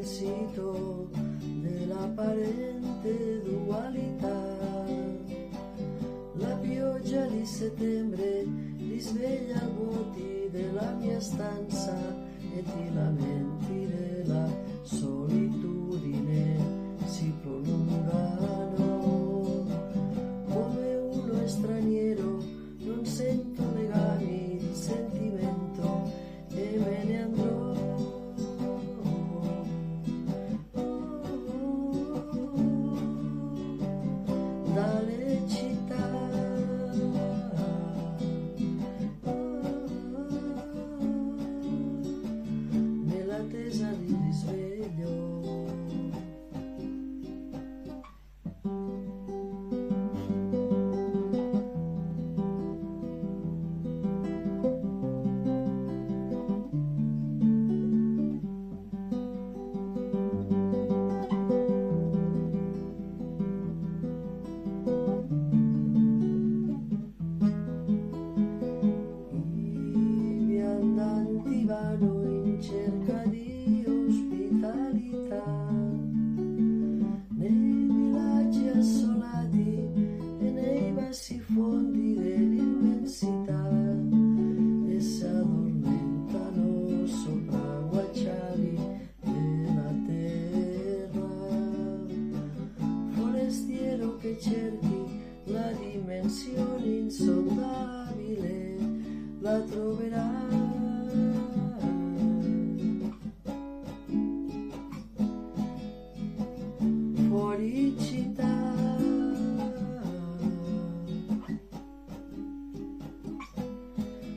sito dell'apparente dualità. La pioggia di settembre risveglia i vuoti della mia stanza e i lamenti della solitudine si prolungano. Come uno straniero non sento legami di sentimento e me ne andrò. Dalle città, nell'attesa di risveglio. Vanno in cerca di ospitalità nei villaggi assolati e nei bassi fondi dell'immensità, e si addormentano sopra guacciali della terra. Forestiero che cerchi la dimensione insondabile, la troverai. Fuori città,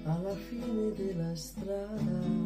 alla fine della strada.